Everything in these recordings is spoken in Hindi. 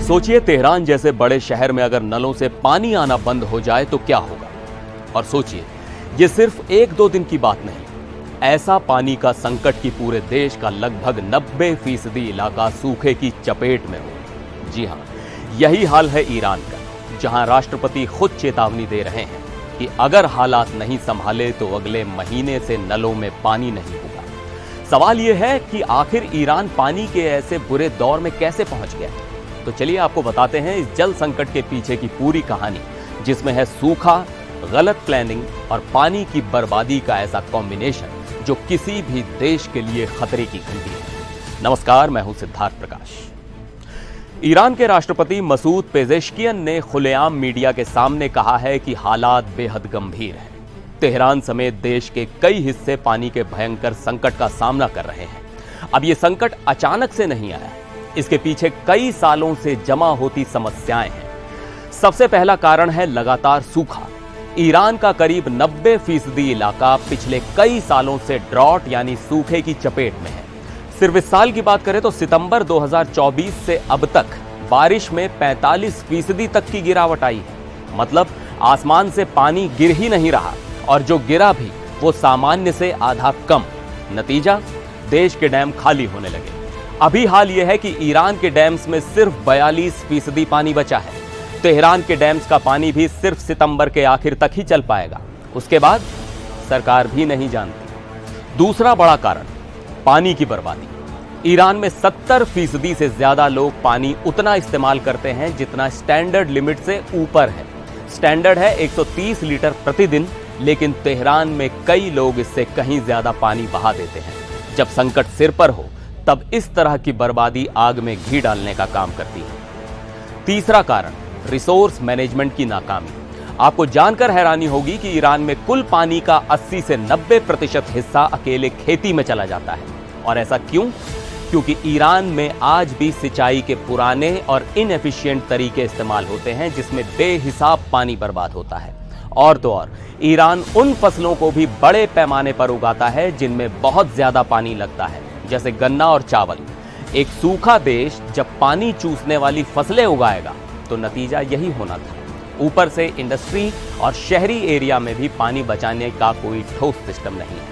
सोचिए, तेहरान जैसे बड़े शहर में अगर नलों से पानी आना बंद हो जाए तो क्या होगा। और सोचिए, ये सिर्फ 1-2 दिन की बात नहीं, ऐसा पानी का संकट कि पूरे देश का लगभग 90% इलाका सूखे की चपेट में हो। जी हां, यही हाल है ईरान का, जहां राष्ट्रपति खुद चेतावनी दे रहे हैं कि अगर हालात नहीं संभाले तो अगले महीने से नलों में पानी नहीं होगा। सवाल यह है कि आखिर ईरान पानी के ऐसे बुरे दौर में कैसे पहुंच गया। तो चलिए आपको बताते हैं इस जल संकट के पीछे की पूरी कहानी, जिसमें है सूखा, गलत प्लानिंग और पानी की बर्बादी का ऐसा कॉम्बिनेशन जो किसी भी देश के लिए खतरे की घंटी है। नमस्कार, मैं हूं सिद्धार्थ प्रकाश। ईरान के राष्ट्रपति मसूद पेजेश्कियन ने खुलेआम मीडिया के सामने कहा है कि हालात बेहद गंभीर हैं। तेहरान समेत देश के कई हिस्से पानी के भयंकर संकट का सामना कर रहे हैं। अब ये संकट अचानक से नहीं आया, इसके पीछे कई सालों से जमा होती समस्याएं हैं। सबसे पहला कारण है लगातार सूखा। ईरान का करीब 90% इलाका पिछले कई सालों से ड्रॉट यानी सूखे की चपेट में है। सिर्फ इस साल की बात करें तो सितंबर 2024 से अब तक बारिश में 45% तक की गिरावट आई है। मतलब आसमान से पानी गिर ही नहीं रहा, और जो गिरा भी वो सामान्य से आधा कम। नतीजा, देश के डैम खाली होने लगे। अभी हाल यह है कि ईरान के डैम्स में सिर्फ 42% पानी बचा है। तेहरान के डैम्स का पानी भी सिर्फ सितंबर के आखिर तक ही चल पाएगा, उसके बाद सरकार भी नहीं जानती। दूसरा बड़ा कारण, पानी की बर्बादी। ईरान में 70% से ज्यादा लोग पानी उतना इस्तेमाल करते हैं जितना स्टैंडर्ड लिमिट से ऊपर है। स्टैंडर्ड है 130 लीटर प्रतिदिन, लेकिन तेहरान में कई लोग इससे कहीं ज्यादा पानी बहा देते हैं। जब संकट सिर पर हो तब इस तरह की बर्बादी आग में घी डालने का काम करती है। तीसरा कारण, रिसोर्स मैनेजमेंट की नाकामी। आपको जानकर हैरानी होगी कि ईरान में कुल पानी का 80 से 90% हिस्सा अकेले खेती में चला जाता है। और ऐसा क्यों? क्योंकि ईरान में आज भी सिंचाई के पुराने और इनएफिशिएंट तरीके इस्तेमाल होते हैं, जिसमें बेहिसाब पानी बर्बाद होता है। और तो और, ईरान उन फसलों को भी बड़े पैमाने पर उगाता है जिनमें बहुत ज्यादा पानी लगता है, जैसे गन्ना और चावल। एक सूखा देश जब पानी चूसने वाली फसलें उगाएगा तो नतीजा यही होना था। ऊपर से इंडस्ट्री और शहरी एरिया में भी पानी बचाने का कोई ठोस सिस्टम नहीं है।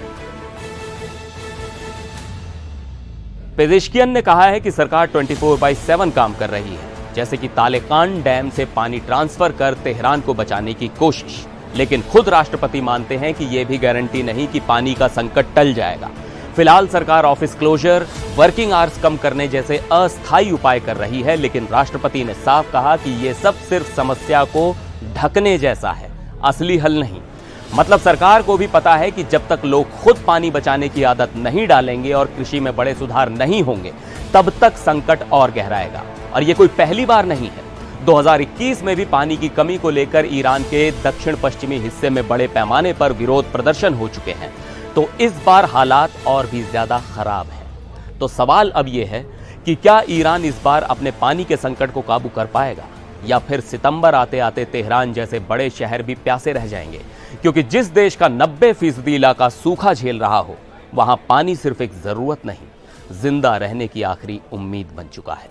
पेजेश्कियन ने कहा है कि सरकार 24/7 काम कर रही है, जैसे कि तालेकान डैम से पानी ट्रांसफर कर तेहरान को बचाने की कोशिश। लेकिन खुद राष्ट्रपति मानते हैं कि यह भी गारंटी नहीं कि पानी का संकट टल जाएगा। फिलहाल सरकार ऑफिस क्लोजर, वर्किंग आवर्स कम करने जैसे अस्थायी उपाय कर रही है, लेकिन राष्ट्रपति ने साफ कहा कि यह सब सिर्फ समस्या को ढकने जैसा है, असली हल नहीं। मतलब सरकार को भी पता है कि जब तक लोग खुद पानी बचाने की आदत नहीं डालेंगे और कृषि में बड़े सुधार नहीं होंगे, तब तक संकट और गहराएगा। और यह कोई पहली बार नहीं है। 2021 में भी पानी की कमी को लेकर ईरान के दक्षिण पश्चिमी हिस्से में बड़े पैमाने पर विरोध प्रदर्शन हो चुके हैं। तो इस बार हालात और भी ज्यादा खराब हैं। तो सवाल अब यह है कि क्या ईरान इस बार अपने पानी के संकट को काबू कर पाएगा, या फिर सितंबर आते आते तेहरान जैसे बड़े शहर भी प्यासे रह जाएंगे। क्योंकि जिस देश का 90% इलाका सूखा झेल रहा हो, वहां पानी सिर्फ एक जरूरत नहीं, जिंदा रहने की आखिरी उम्मीद बन चुका है।